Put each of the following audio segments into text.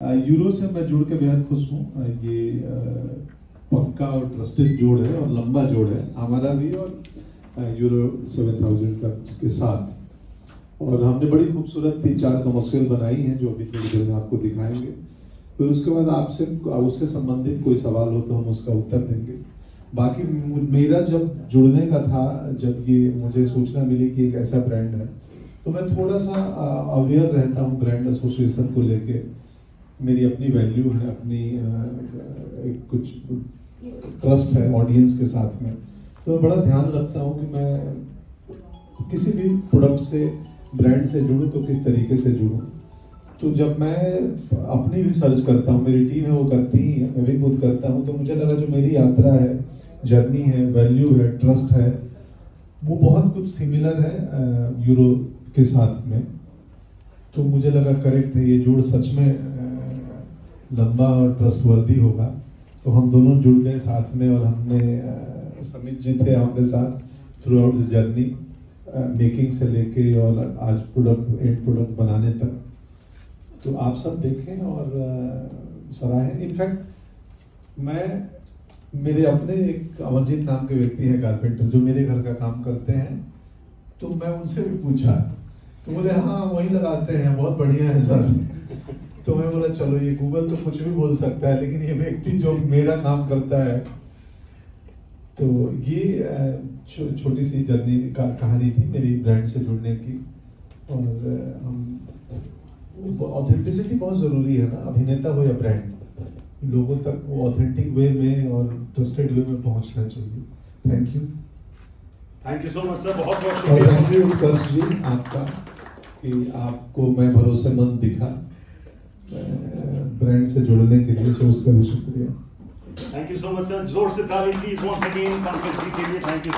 Euro से मैं जुड़ के बेहद खुश हूँ। ये पक्का और ट्रस्टेड जोड़ है और लंबा जोड़ है हमारा भी, और यूरो 7000 का के साथ। और हमने बड़ी खूबसूरत 3-4 कमर्शियल बनाई हैं जो अभी थोड़ी देर में आपको दिखाएंगे। फिर उसके बाद आपसे उससे संबंधित कोई सवाल हो तो हम उसका उत्तर देंगे। बाकी मेरा जब जुड़ने का था, जब ये मुझे सूचना मिली कि एक ऐसा ब्रांड है, तो मैं थोड़ा सा अवेयर रहता हूँ ब्रांड एसोसिएशन को लेके। मेरी अपनी वैल्यू है, अपनी एक कुछ ट्रस्ट है ऑडियंस के साथ में, तो मैं बड़ा ध्यान रखता हूँ कि मैं किसी भी प्रोडक्ट से, ब्रांड से जुड़ूँ तो किस तरीके से जुड़ूँ। तो जब मैं अपनी भी सर्च करता हूँ, मेरी टीम है वो करती ही है, मैं भी खुद करता हूँ, तो मुझे लगा जो मेरी यात्रा है, जर्नी है, वैल्यू है, ट्रस्ट है, वो बहुत कुछ सिमिलर है यूरो के साथ में। तो मुझे लगा करेक्ट है, ये जोड़ सच में लंबा और ट्रस्टवर्दी होगा। तो हम दोनों जुड़ गए साथ में, और हमने समित जी थे हमारे साथ through out the journey, making से लेके और आज प्रोडक्ट, एंड प्रोडक्ट बनाने तक। तो आप सब देखें और सराहें। इनफैक्ट मैं, मेरे अपने एक अमरजीत नाम के व्यक्ति हैं कारपेंटर, जो मेरे घर का काम करते हैं, तो मैं उनसे भी पूछा तो बोले हाँ वही लगाते हैं, बहुत बढ़िया है सर। तो मैं बोला चलो, ये गूगल तो कुछ भी बोल सकता है, लेकिन ये व्यक्ति जो मेरा काम करता है। तो ये छोटी सी जर्नी का कहानी थी मेरी ब्रांड से जुड़ने की। और हम ऑथेंटिसिटी बहुत ज़रूरी है ना, अभिनेता हो या ब्रांड, लोगों तक वो ऑथेंटिक वे में और ट्रस्टेड वे में पहुंचना चाहिए। Thank you so much sir, बहुत बहुत शुक्रिया। थैंक यू उत्कर्ष जी आपका, कि आपको मैं भरोसेमंद दिखा ब्रांड से जुड़ने के लिए, तो उसका भी शुक्रिया। Thank you so much sir, जोर से ताली प्लीज वंस अगेन कॉन्फ्रेंस के लिए। Thank you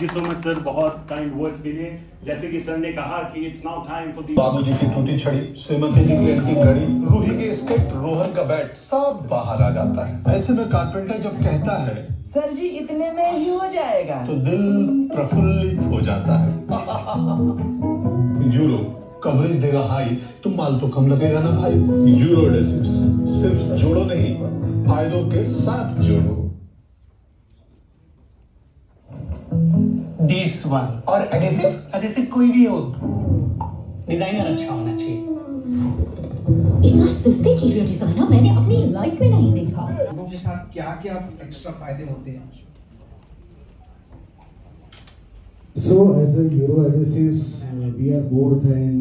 so much sir, बहुत काइंड वर्ड्स के लिए। जैसे कि सर ने कहा कि it's now time for the बाबू जी की टूटी छड़ी, श्रीमती जी की एंटी घड़ी, रूही की स्किट, रोहन का बैट, सब बाहर आ जाता है। ऐसे में कारपेंटर जब कहता है सर जी इतने में ही हो जाएगा, तो दिल प्रफुल्लित हो जाता है। यूरो कवरेज देगा हाई, तो माल तो कम लगेगा ना भाई। यूरो एडेसिव्स, सिर्फ जोड़ो नहीं, फायदों के साथ जोड़ो। दिस वन और एडेसिव एडेसिव कोई भी हो, डिजाइनर अच्छा होना चाहिए। इतना सस्ते इंटीरियर डिजाइनर मैंने अपनी लाइफ में नहीं देखा। लोगों के साथ क्या क्या एक्स्ट्रा फायदे होते हैं? So as a Euro Adhesives, we are more than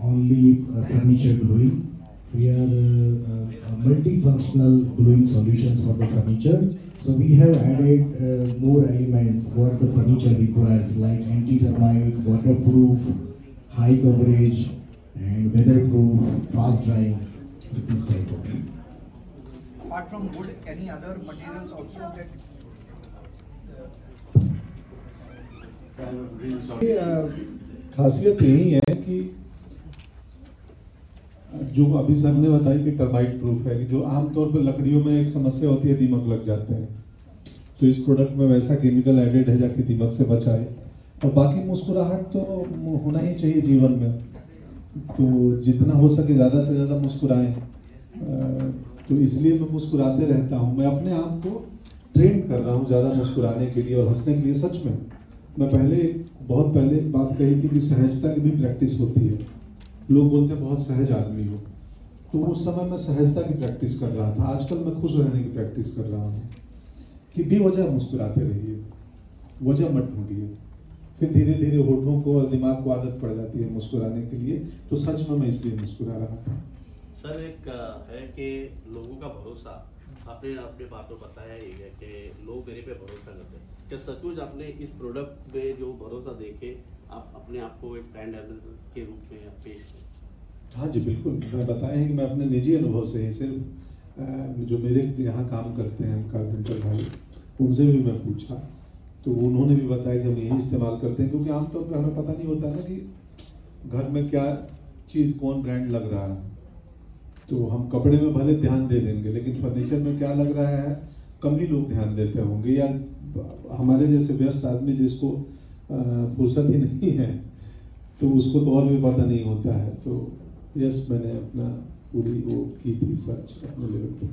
only furniture gluing. We are multifunctional gluing solutions for the furniture. So we have added more elements what the furniture requires, like anti-termite, waterproof, high coverage, and weatherproof, fast drying. So this type of thing. Apart from wood, any other materials also get? खासियत यही है कि जो अभी sir ने बताई कि termite proof है, कि जो आमतौर पर लकड़ियों में एक समस्या होती है, दीमक लग जाते हैं। तो इस प्रोडक्ट में वैसा केमिकल एडेड है जाके दीमक से बचाए। और बाकी मुस्कुराहट तो होना ही चाहिए जीवन में, तो जितना हो सके ज़्यादा से ज़्यादा मुस्कुराएं। तो इसलिए मैं मुस्कुराते रहता हूँ। मैं अपने आप को ट्रेन कर रहा हूँ ज़्यादा मुस्कुराने के लिए और हंसने के लिए। सच में मैं बहुत पहले एक बात कही थी कि सहजता की भी प्रैक्टिस होती है। लोग बोलते हैं बहुत सहज आदमी हो, तो उस समय मैं सहजता की प्रैक्टिस कर रहा था। आजकल मैं खुश रहने की प्रैक्टिस कर रहा हूँ कि बेवजह मुस्कुराते रहिए, वजह मत ढूंढिए। फिर धीरे धीरे होठों को और दिमाग को आदत पड़ जाती है मुस्कुराने के लिए। तो सच में मैं इसलिए मुस्कुरा रहा था। सर एक है कि लोगों का भरोसा, आपने अपने बातों बताया ही है कि लोग मेरे पे भरोसा करते हैं। क्या सचमुच आपने इस प्रोडक्ट में जो भरोसा देके आप अपने आप को एक ब्रांड एम्बेसडर के रूप में पेश किए? हाँ जी बिल्कुल, मैं बताया है कि मैं अपने निजी अनुभव से ही, सिर्फ जो मेरे यहाँ काम करते हैं कारपेंटर भाई, उनसे भी मैं पूछा, तो उन्होंने भी बताया कि हम यही इस्तेमाल करते हैं। क्योंकि आमतौर पर हमें पता नहीं होता ना कि घर में क्या चीज़, कौन ब्रांड लग रहा है। तो हम कपड़े में भले ध्यान दे देंगे, लेकिन फर्नीचर में क्या लग रहा है कम ही लोग ध्यान देते होंगे, या हमारे जैसे व्यस्त आदमी जिसको फुर्सत ही नहीं है, तो उसको तो और भी पता नहीं होता है। तो यस, मैंने अपना पूरी वो की थी सर्च अपने लेवल पे।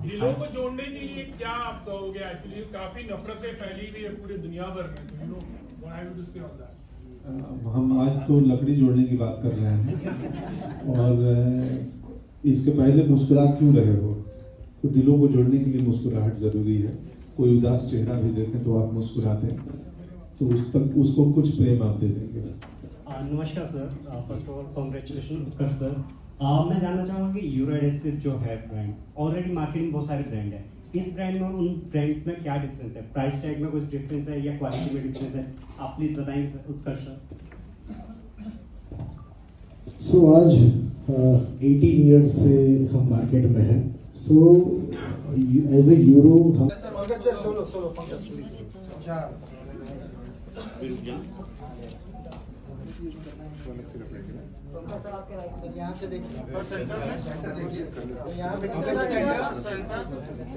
दिलों को जोड़ने के लिए क्या आप कहोगे? एक्चुअली काफी नफरतें फैली हुई है पूरी दुनिया भर में, तो हम आज तो लकड़ी जोड़ने की बात कर रहे हैं और इसके पहले मुस्कुरा क्यों रहे हो? तो दिलों को जोड़ने के लिए मुस्कुराहट जरूरी है। कोई उदास चेहरा भी देखें तो आप मुस्कुराते हैं, तो उस पर उसको कुछ प्रेम आप दे देंगे। नमस्कार sir, first of all congratulation Utkarsh sir. मैं जानना चाहूँगा कि यूरो एडेसिव जो है ब्रांड, ऑलरेडी मार्केट में बहुत सारे ब्रांड है, इस ब्रांड में उन ब्रांड में क्या डिफरेंस है? प्राइस टैग में कुछ डिफरेंस है या क्वालिटी में डिफरेंस है? आप प्लीज बताएंगे सर उत्कर्ष सर। सो आज 18 ईयर्स से हम मार्केट में हैं। सो एज ए यूरो हम यहाँ से देखिए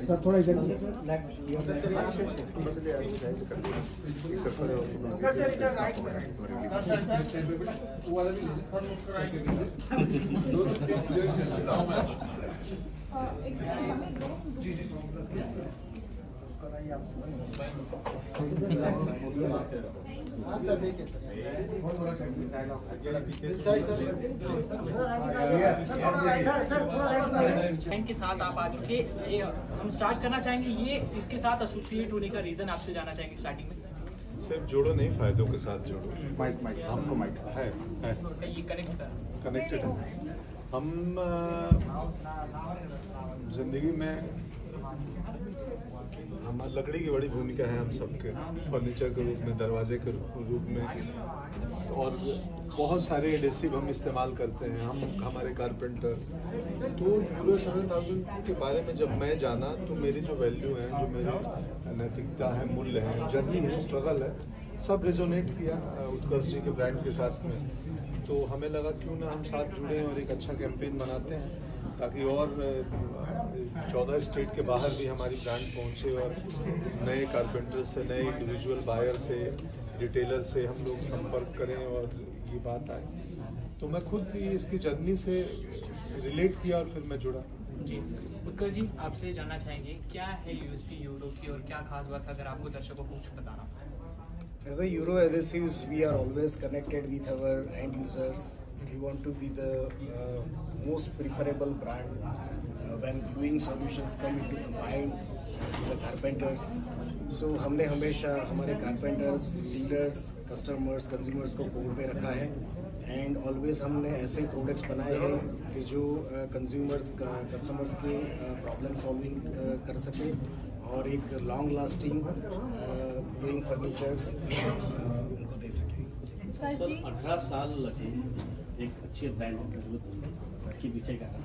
सर, थोड़ा इधर हाँ सर, देखिए सर, बैंक के साथ आप आ चुके, हम स्टार्ट करना चाहेंगे, ये इसके साथ एसोसिएट होने का रीजन आपसे जानना चाहेंगे स्टार्टिंग में। सिर्फ जोड़ो नहीं, फायदों के साथ जोड़ो। माइक हमको माइक है ये कनेक्टेड है। हम जिंदगी में हमारी लकड़ी की बड़ी भूमिका है हम सबके, फर्नीचर के रूप में, दरवाजे के रूप में, और बहुत सारे एडेसिव हम इस्तेमाल करते हैं। हम हमारे कारपेंटर तो यूरो 7000 के बारे में जब मैं जाना तो मेरी जो वैल्यू है, जो मेरी नैतिकता है, मूल्य है, जर्नी है, स्ट्रगल है, सब रेजोनेट किया उत्कर्ष जी के ब्रांड के साथ में। तो हमें लगा क्यों ना हम साथ जुड़ें और एक अच्छा कैंपेन बनाते हैं ताकि और 14 स्टेट के बाहर भी हमारी ब्रांड पहुंचे और नए कारपेंटर से, नए इंडिविजुअल बायर से, रिटेलर से हम लोग संपर्क करें और ये बात आए। तो मैं खुद भी इसकी जर्नी से रिलेट किया और फिर मैं जुड़ा। जी उत्कर्ष जी, आपसे जानना चाहेंगे क्या है यूएसपी यूरो की और क्या खास बात अगर आपको दर्शकों को कुछ बताना? As a Euro adhesives, we are always connected with our end users. We want to be the most preferable brand when gluing solutions come into the mind to the carpenters. So हमने हमेशा हमारे carpenters, dealers, customers, consumers को core में रखा है and always हमने ऐसे products बनाए हैं कि जो consumers का customers के प्रॉब्लम सॉल्विंग कर सके और एक लॉन्ग लास्टिंग ग्लोइंग फर्नीचर्स उनको दे सके। सर 18 साल लगे एक अच्छे ब्रांड इसके पीछे क्या है?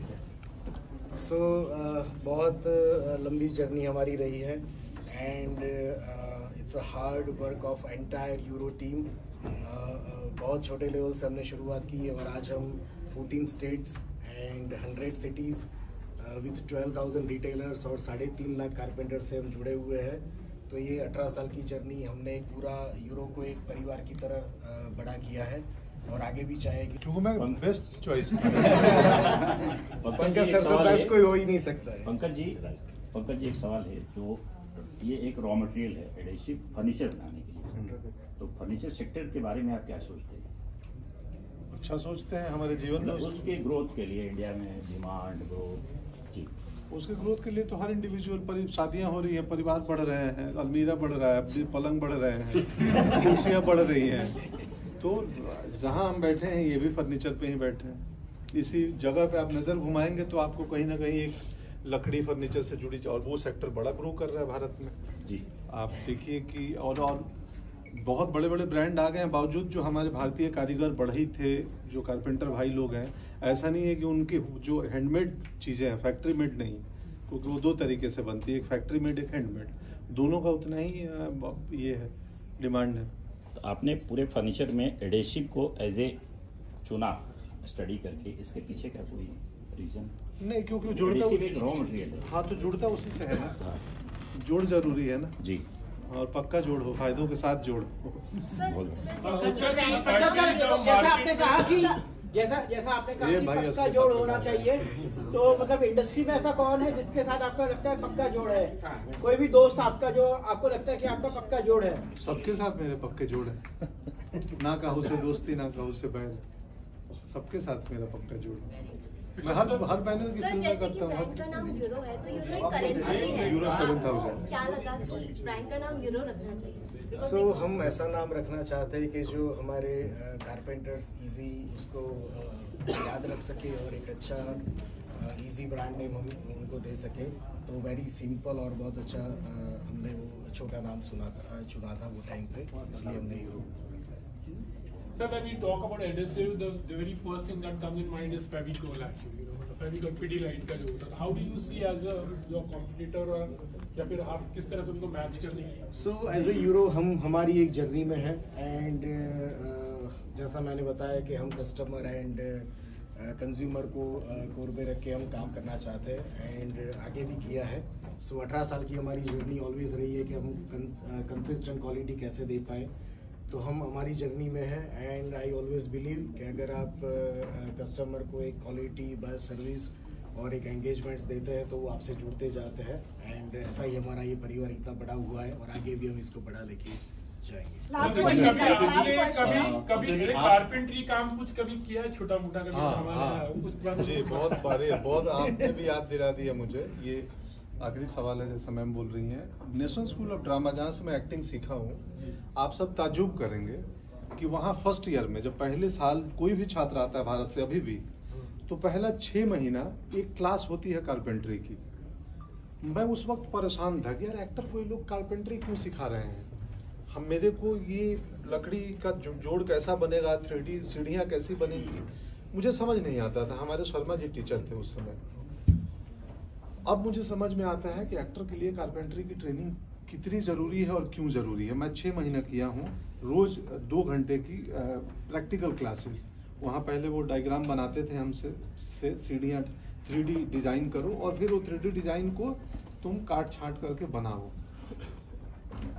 सो बहुत लंबी जर्नी हमारी रही है and it's a hard work of entire euro team. बहुत छोटे लेवल से हमने शुरुआत की और आज हम 14 states and 100 cities with 12,000 retailers और 3.5 लाख कारपेंटर से हम जुड़े हुए हैं। तो ये 18 साल की जर्नी हमने पूरा यूरो को एक परिवार की तरह बड़ा किया है और आगे भी चाहेगी क्योंकि मैं बेस्ट चॉइस पंकज सर से बेस्ट कोई हो ही नहीं सकता है। पंकज जी एक सवाल है, जो ये एक रॉ मटेरियल है एडेसिव फर्नीचर बनाने के लिए, तो फर्नीचर सेक्टर के बारे में आप क्या सोचते हैं? अच्छा सोचते हैं हमारे जीवन में उसके ग्रोथ के लिए इंडिया में डिमांड ग्रोथ जी, उसके ग्रोथ के लिए तो हर इंडिविजुअल शादियां हो रही हैं, परिवार बढ़ रहे हैं, अलमीरा बढ़ रहा है, पलंग बढ़ रहे हैं, कुर्सियां बढ़ रही हैं। तो जहां हम बैठे हैं ये भी फर्नीचर पे ही बैठे हैं। इसी जगह पे आप नज़र घुमाएंगे तो आपको कहीं ना कहीं एक लकड़ी फर्नीचर से जुड़ी, और वो सेक्टर बड़ा ग्रो कर रहा है भारत में जी। आप देखिए कि और बहुत बड़े बड़े ब्रांड आ गए हैं, बावजूद जो हमारे भारतीय कारीगर बढ़ई थे, जो कारपेंटर भाई लोग हैं, ऐसा नहीं है कि उनकी जो हैंडमेड चीज़ें हैं फैक्ट्री मेड नहीं, क्योंकि वो 2 तरीके से बनती है, एक फैक्ट्री मेड एक हैंडमेड, दोनों का उतना ही ये है डिमांड है। तो आपने पूरे फर्नीचर में एडेसिव को एज ए चुना स्टडी करके, इसके पीछे क्या कोई रीजन? नहीं, क्योंकि जुड़ता रॉ मटेरियल है। हाँ, तो जुड़ता उसी से है ना, जोड़ जरूरी है ना जी, और पक्का जोड़ हो, फायदों के साथ जोड़ हो। जैसे आपने कहा कि जैसा आपने कहा ये कि भाई पक्का असली जोड़ पक्का होना जोड़। चाहिए, तो मतलब इंडस्ट्री में ऐसा कौन है जिसके साथ आपको लगता है पक्का जोड़ है? कोई भी दोस्त आपका जो आपको लगता है कि आपका पक्का जोड़ है? सबके साथ मेरे पक्के जोड़ है, ना कहूँ से दोस्ती ना कहूँ से बैर, सबके साथ मेरा पक्का जोड़ है। मैं हर बैनर की सर फिल्म जैसे कि करता हूँ। ब्रांड का नाम यूरो है, तो यूरो एक करेंसी भी है, यूरो तो 7000। आपको क्या लगा कि ब्रांड का नाम यूरो रखना चाहिए? सो हम ऐसा नाम रखना चाहते हैं कि जो हमारे कारपेंटर्स इजी उसको याद रख सके और एक अच्छा इजी ब्रांड नेम हम उनको दे सके। तो वेरी सिंपल और बहुत अच्छा हमने वो छोटा नाम चुना था वो टाइम पे, इसलिए हमने euro. Sir, when we talk about adhesive, the very first thing that comes in mind is Fevicol actually. Fevicol Pidilite का जो होता है, how do you see as a your competitor और या फिर आप किस तरह से उनको मैच करने की? सो एज ए यूरो हम हमारी एक जर्नी में है एंड जैसा मैंने बताया कि हम कस्टमर एंड कंज्यूमर को कोर पे रख के हम काम करना चाहते हैं एंड आगे भी किया है। सो 18 साल की हमारी जर्नी ऑलवेज रही है कि हम कंसिस्टेंट क्वालिटी कैसे दे पाए, तो हम हमारी जर्नी में है एंड आई ऑलवेज बिलीव कि अगर आप कस्टमर को एक क्वालिटी बेस्ट सर्विस और एक एंगेजमेंट्स देते हैं तो वो आपसे जुड़ते जाते हैं एंड ऐसा ही हमारा ये परिवार इतना बड़ा हुआ है और आगे भी हम इसको बड़ा लेके जाएंगे। कभी कारपेंट्री काम कुछ कभी किया है छोटा मोटा? कभी जी बहुत बड़े, बहुत आपने भी याद दिला दिया मुझे। ये आखिरी सवाल है जैसा मैम बोल रही हैं। नेशनल स्कूल ऑफ ड्रामा जहाँ से मैं एक्टिंग सीखा हूँ, आप सब ताजुब करेंगे कि वहाँ फर्स्ट ईयर में जब पहले साल कोई भी छात्र आता है भारत से अभी भी, तो पहला 6 महीना एक क्लास होती है कारपेंट्री की। मैं उस वक्त परेशान था कि यार एक्टर को ये लोग कारपेंट्री क्यों सिखा रहे हैं, हम मेरे को ये लकड़ी का जोड़ कैसा बनेगा, 3D सीढ़ियाँ कैसी बनेंगी, मुझे समझ नहीं आता था। हमारे शर्मा जी टीचर थे उस समय। अब मुझे समझ में आता है कि एक्टर के लिए कारपेंट्री की ट्रेनिंग कितनी ज़रूरी है और क्यों ज़रूरी है। मैं 6 महीना किया हूँ, रोज़ 2 घंटे की प्रैक्टिकल क्लासेस। वहाँ पहले वो डायग्राम बनाते थे हमसे से सीढ़ियाँ 3D डिज़ाइन करो और फिर वो 3D डिज़ाइन को तुम काट छाँट करके बनाओ।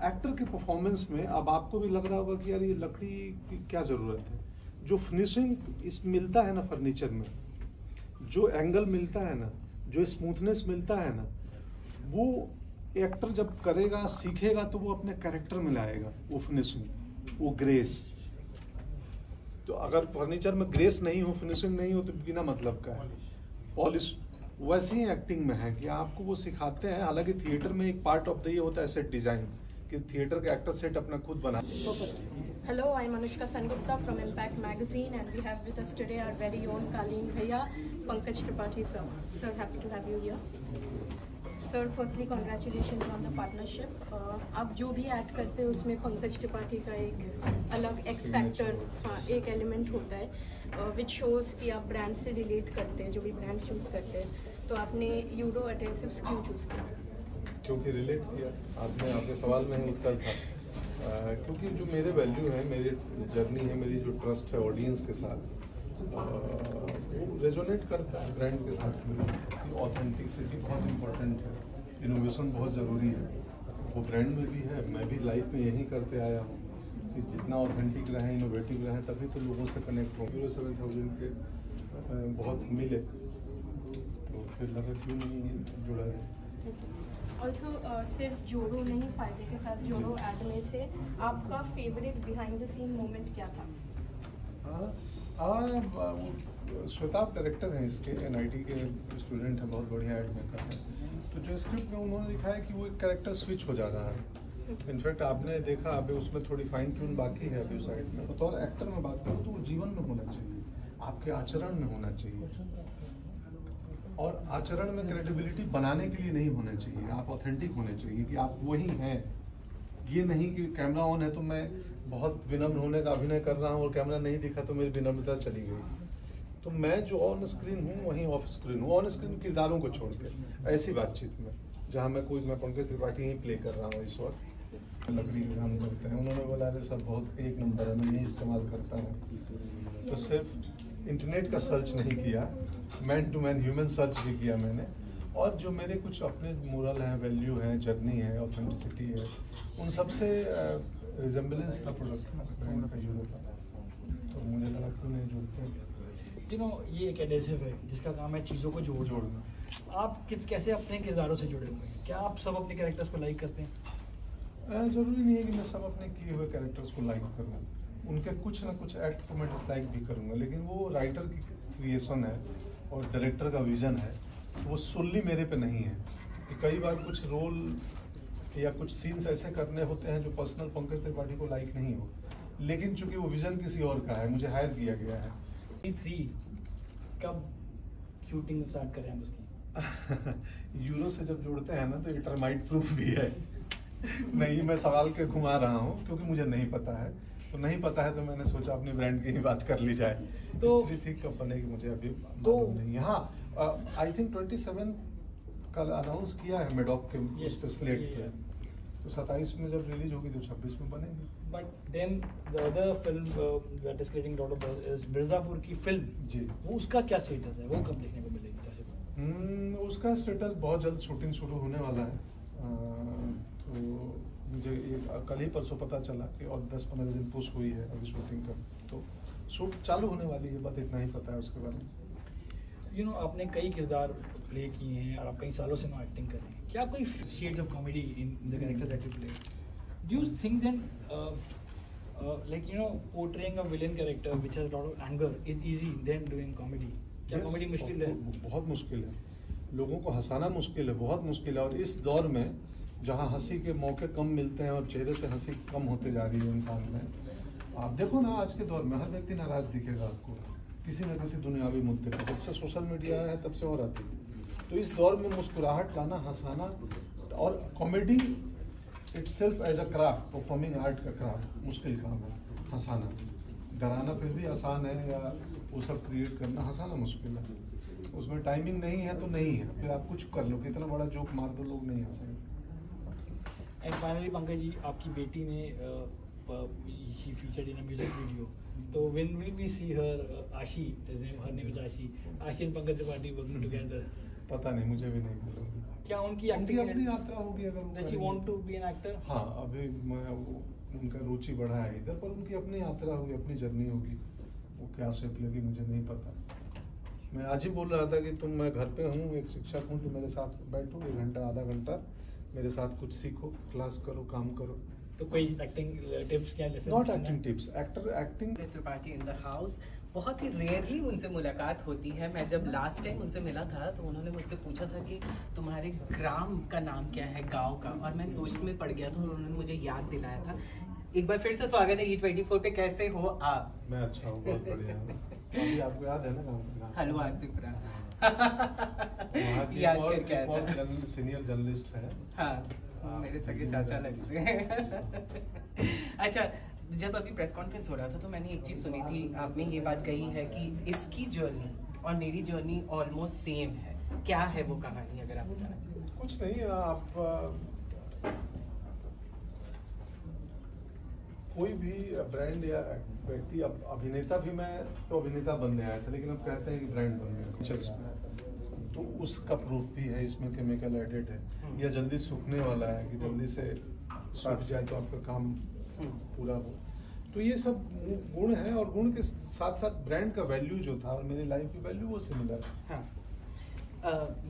एक्टर के परफॉर्मेंस में अब आपको भी लग रहा होगा कि यार ये लकड़ी की क्या ज़रूरत है। जो फिनिशिंग इस मिलता है ना फर्नीचर में, जो एंगल मिलता है ना, जो स्मूथनेस मिलता है ना, वो एक्टर जब करेगा सीखेगा तो वो अपने कैरेक्टर में लाएगा वो फिनिशिंग, वो ग्रेस। तो अगर फर्नीचर में ग्रेस नहीं हो, फिनिशिंग नहीं हो, तो बिना मतलब का है पॉलिश। वैसे ही एक्टिंग में है कि आपको वो सिखाते हैं। हालांकि थिएटर में एक पार्ट ऑफ द ये होता है सेट डिजाइन, कि थिएटर का एक्टर सेट अपना खुद बना। Hello, I'm Anushka Sengupta from Impact Magazine, and we have with us today our very own Kaleen Bhaiya, Pankaj Tripathi sir. Sir, happy to have you here. Sir, firstly, congratulations on the partnership. आप जो भी add करते हैं उसमें पंकज त्रिपाठी का एक अलग x factor, हाँ, एक एलिमेंट होता है विच शोज़ कि आप ब्रांड से रिलेट करते हैं, जो भी ब्रांड चूज़ करते हैं। तो आपने यूरो एडहेसिव्स क्यों चूज़ किया? क्योंकि रिलेट किया, आपके सवाल में ही उत्तर था। क्योंकि जो मेरे वैल्यू है, मेरी जर्नी है, मेरी जो ट्रस्ट है ऑडियंस के साथ, वो रेजोनेट करता है ब्रांड के साथ। ऑथेंटिसिटी बहुत इम्पोर्टेंट है, इनोवेशन बहुत ज़रूरी है, वो ब्रांड में भी है। मैं भी लाइफ में यही करते आया हूँ कि जितना ऑथेंटिक रहें, इनोवेटिव रहें, तभी तो लोगों से कनेक्ट हों। यूरो 7000 के बहुत मिले, तो फिर लगा क्यों नहीं जुड़ा है। ऑल्सो सिर्फ जोड़ो नहीं, फायदे के साथ जोड़ो ऐड में से आपका favourite behind the scene moment क्या था? श्वेताब डायरेक्टर हैं इसके, NIT के स्टूडेंट हैं, बहुत बढ़िया एड मेकर हैं। तो जो स्क्रिप्ट में उन्होंने लिखा है कि वो एक कैरेक्टर स्विच हो जा रहा है। इनफैक्ट आपने देखा अभी उसमें थोड़ी फाइन ट्यून बाकी है अभी साइड में। तो एक्टर में बात करूँ तो वो जीवन में होना चाहिए, आपके आचरण में होना चाहिए, और आचरण में क्रेडिबिलिटी बनाने के लिए नहीं होना चाहिए। आप ऑथेंटिक होने चाहिए कि आप वही हैं। ये नहीं कि कैमरा ऑन है तो मैं बहुत विनम्र होने का अभिनय कर रहा हूँ और कैमरा नहीं दिखा तो मेरी विनम्रता चली गई। तो मैं जो ऑन स्क्रीन हूँ वहीं ऑफ स्क्रीन हूँ, ऑन स्क्रीन किरदारों को छोड़ के ऐसी बातचीत में जहाँ मैं पंकज त्रिपाठी ही प्ले कर रहा हूँ इस वक्त। लकड़ी का काम करते हैं, उन्होंने बोला अरे सब बहुत एक नंबर है, मैं यही इस्तेमाल करता हूँ। तो सिर्फ इंटरनेट का सर्च नहीं किया, man to man human search भी किया मैंने। और जो मेरे कुछ अपने मोरल हैं, वैल्यू हैं, जर्नी है, ऑथेंटिसिटी है, उन सबसे रिजेम्बलेंस था प्रोडक्ट का यूरो का। तो मुझे लगा क्यों नहीं जोड़ते। यू नो ये एक एडेसिव है जिसका काम है चीज़ों को जोड़ना। आप कैसे अपने किरदारों से जुड़े हुए हैं? क्या आप सब अपने कैरेक्टर्स को लाइक करते हैं? ज़रूरी नहीं है कि मैं सब अपने किए हुए कैरेक्टर्स को लाइक करूँ, उनके कुछ ना कुछ एक्ट को मैं डिसलाइक भी करूँगा, लेकिन वो राइटर की क्रिएशन है और डायरेक्टर का विजन है, वो सोली मेरे पे नहीं है। कि कई बार कुछ रोल या कुछ सीन्स ऐसे करने होते हैं जो पर्सनल पंकज त्रिपाठी को लाइक नहीं हो, लेकिन चूंकि वो विजन किसी और का है, मुझे हायर किया गया है। 3 कब शूटिंग स्टार्ट करें हम उसकी? यूरो से जब जोड़ते हैं ना तो ये टर्माइट प्रूफ भी है। नहीं, मैं सवाल के घुमा रहा हूँ क्योंकि मुझे नहीं पता है, तो नहीं पता है तो मैंने सोचा अपनी ब्रांड की ही बात कर ली जाए। तो स्त्री थी कब बनेगी मुझे अभी मालूम नहीं। हाँ, आई थिंक 27 कल अनाउंस किया है मेडॉक के उस पे स्लेट पे, तो 27 में जब रिलीज होगी तो 26 में बनेगी। But then the other film that is getting lot of buzz is Mirzapur की फिल्म जी, वो उसका क्या स्टेटस है? वो कब देखने को मिलेगी? उसका स्टेटस बहुत जल्द शूटिंग शुरू होने वाला है। तो मुझे ये कल ही परसों पता चला कि और 10-15 दिन पुश हुई है अभी शूटिंग का, तो शूट चालू होने वाली है, बस इतना ही पता है उसके बारे में। यू नो आपने कई किरदार प्ले किए हैं और आप कई सालों से नो एक्टिंग कर रहे हैं, क्या कोई shades of comedy in the character that you play? Do you think then like you know portraying a villain character which has lot of anger is easy than doing comedy? क्या comedy मुश्किल है? बहुत मुश्किल है, लोगों को हंसाना मुश्किल है, बहुत मुश्किल है। और इस दौर में जहाँ हंसी के मौके कम मिलते हैं और चेहरे से हंसी कम होते जा रही है इंसान में। आप देखो ना, आज के दौर में हर व्यक्ति नाराज दिखेगा आपको किसी न किसी दुनियावी मुद्दे पर। जब से सोशल मीडिया है तब से और आती है। तो इस दौर में मुस्कुराहट लाना, हंसाना, और comedy itself as a craft, performing art का क्राफ्ट मुश्किल काम है। हंसाना, डराना फिर भी आसान है, या वो सब क्रिएट करना, हंसाना मुश्किल है। उसमें टाइमिंग नहीं है तो नहीं है, फिर आप कुछ कर लो, कितना बड़ा जोक मार दो, लोग नहीं हंसेंगे। एंड फाइनली पंकज जी, आपकी बेटी ने she featured in a music video, तो व्हेन विल वी सी हर आशी, हर नेम इज आशी, आशी and Pankaj Tripathi working together? पता नहीं, मुझे भी नहीं मालूम। क्या उनकी एक्टिंग अपनी यात्रा होगी अगर does she want to be an actor? हाँ, अभी उनका रुचि बढ़ा है इधर, पर उनकी अपनी यात्रा होगी, अपनी जर्नी होगी, वो क्या शेप लेगी मुझे नहीं पता। मैं आज ही बोल रहा था कि मैं घर पे हूँ, एक शिक्षक हूँ, तो मेरे साथ बैठो 1 घंटा आधा घंटा मेरे साथ कुछ सीखो, क्लास करो, काम करो। तो कोई एक्टिंग टिप्स क्या lesson? Not acting tips, acting. Tripathi in the house, बहुत ही रेयरली उनसे मुलाकात होती है। मैं जब लास्ट टाइम उनसे मिला था तो उन्होंने मुझसे पूछा था कि तुम्हारे ग्राम का नाम क्या है, गांव का, और मैं सोच में पड़ गया था और उन्होंने मुझे याद दिलाया था। एक बार फिर से स्वागत है E24 पे, कैसे हो आप? मैं अच्छा हूँ, बहुत बढ़िया हूँ। अभी आपको याद है ना गाँव का नाम? हलवा त्रिपुरा। याद करके आया था। सीनियर जर्नलिस्ट है। हाँ, मेरे सगे चाचा लगते हैं। अच्छा, जब अभी प्रेस कॉन्फ्रेंस हो रहा था तो मैंने एक चीज़ सुनी थी, आपने ये बात कही है कि इसकी जर्नी और मेरी जर्नी ऑलमोस्ट सेम है। क्या है वो कहानी, अगर आप बताना चाहें? कुछ नहीं, आप कोई भी ब्रांड या व्यक्ति, अभिनेता भी, मैं तो अभिनेता बनने आया था, लेकिन अब कहते हैं कि ब्रांड बन गया, तो उसका प्रूफ भी है इसमें। केमिकल एडेड है या जल्दी सूखने वाला है कि जल्दी से सूख जाए तो आपका काम पूरा हो। तो ये सब गुण है, और गुण के साथ साथ ब्रांड का वैल्यू जो था और मेरी लाइफ की वैल्यू वो सिमिलर है। हाँ,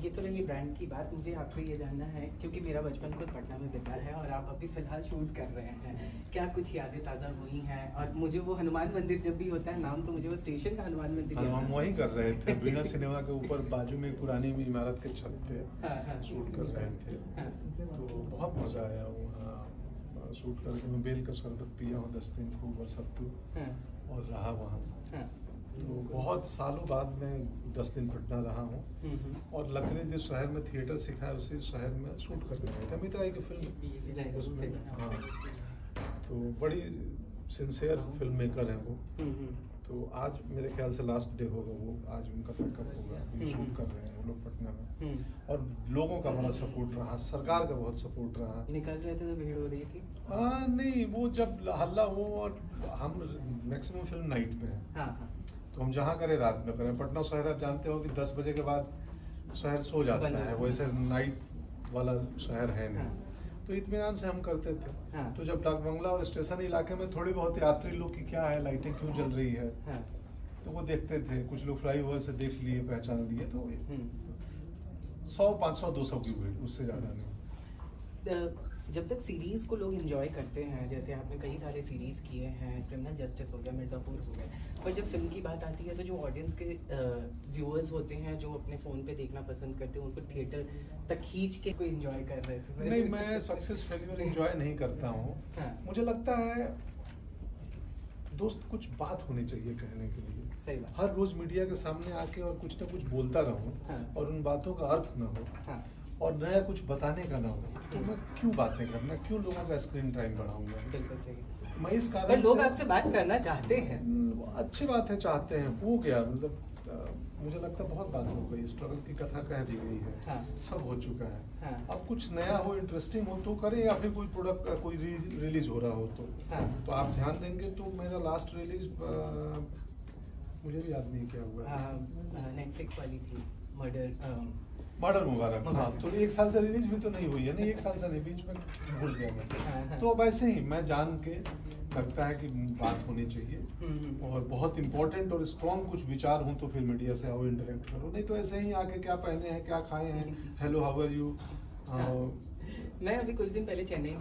ये तो रही ब्रांड की बात। मुझे आपसे ये जानना है, क्योंकि मेरा बचपन खुद पटना में बीता है और आप अभी फिलहाल शूट कर रहे हैं, क्या कुछ यादें ताज़ा हुई हैं? और मुझे वो हनुमान मंदिर जब भी होता है नाम, तो मुझे वो स्टेशन का हनुमान मंदिर, हम वहीं कर रहे थे, वीणा सिनेमा के ऊपर बाजू में एक पुरानी इमारत के छत पे शूट कर रहे थे। तो बहुत मज़ा आया वहाँ शूट करके। मैं बेल का शरबत पिया हूँ 10 दिन खूब, और सत्तू, और रहा वहाँ। तो बहुत सालों बाद मैं 10 दिन पटना रहा हूँ, और लखनऊ जिस शहर में थिएटर सीखा है उसी शहर में शूट करने गए थे। अमित राय की फिल्म उसमें। हाँ, तो बड़ी सिंसियर फिल्म मेकर हैं वो। तो आज मेरे ख्याल से लास्ट डे होगा वो, आज उनका पैकअप होगा, शूट कर रहे हैं वो लोग पटना में। और लोगों का बड़ा सपोर्ट रहा, सरकार का बहुत सपोर्ट रहा। निकल रहे थे तो भीड़ हो रही थी? हाँ, नहीं, वो जब हल्ला हो, और हम मैक्सिमम फिल्म नाइट में है, तो हम जहाँ करें रात में करें। पटना शहर आप जानते हो कि 10 बजे के बाद शहर सो जाता है, वैसे नाइट वाला शहर है नहीं, तो इत्मीनान से हम करते थे। तो जब डाक बंगला और स्टेशन इलाके में थोड़ी बहुत यात्री लोग की क्या है, लाइटें क्यों जल रही है, तो वो देखते थे, कुछ लोग फ्लाईओवर से देख लिए, पहचान लिए, तो 100, 500, 200 की हुई, उससे ज़्यादा नहीं। जब तक सीरीज को लोग एंजॉय करते हैं, जैसे आपने कई सारे सीरीज किए हैं, क्रिमिनल जस्टिस हो गया, मिर्ज़ापुर हो गया, पर जब फिल्म की बात आती है तो जो ऑडियंस के व्यूअर्स होते हैं जो अपने फ़ोन पे देखना पसंद करते हैं, उनको थिएटर तक खींच के कोई एंजॉय कर रहे थे। नहीं, मैं सक्सेस फेलियर एंजॉय नहीं करता हूँ। मुझे लगता है दोस्त कुछ बात होनी चाहिए कहने के लिए। सही बात। हर रोज मीडिया के सामने आके और कुछ ना कुछ बोलता रहूं और उन बातों का अर्थ ना हो और नया कुछ बताने का ना हो, तो मैं क्यों बातें करना, क्यों लोगों का स्क्रीन टाइम बढ़ाऊंगा? बिल्कुल सही। मैं इस कारण लोग आपसे बात करना चाहते हैं। अच्छी बात है, चाहते हैं, हो गया, मतलब मुझे लगता है बहुत बात हो गई, स्ट्रगल की कथा कह दी गई है, सब हो चुका है। अब कुछ नया हो, इंटरेस्टिंग हो तो करें, या फिर कोई प्रोडक्ट कोई रिलीज हो रहा हो तो आप ध्यान देंगे। तो मेरा लास्ट रिलीज मुझे भी याद नहीं क्या हुआ, नेटफ्लिक्स वाली थी, मर्डर मुबारक। हाँ, तो 1 साल से रिलीज भी तो नहीं हुई है, नहीं 1 साल से नहीं, बीच में भूल गया मैं। तो वैसे ही मैं जान के लगता है कि बात होनी चाहिए और बहुत इंपॉर्टेंट और स्ट्रॉन्ग कुछ विचार हों तो फिर मीडिया से आओ, इंटरेक्ट करो, नहीं तो ऐसे ही आके क्या पहने हैं, क्या खाए हैं, हेलो हाउ आर यू। मैं अभी कुछ दिन पहले चेन्नई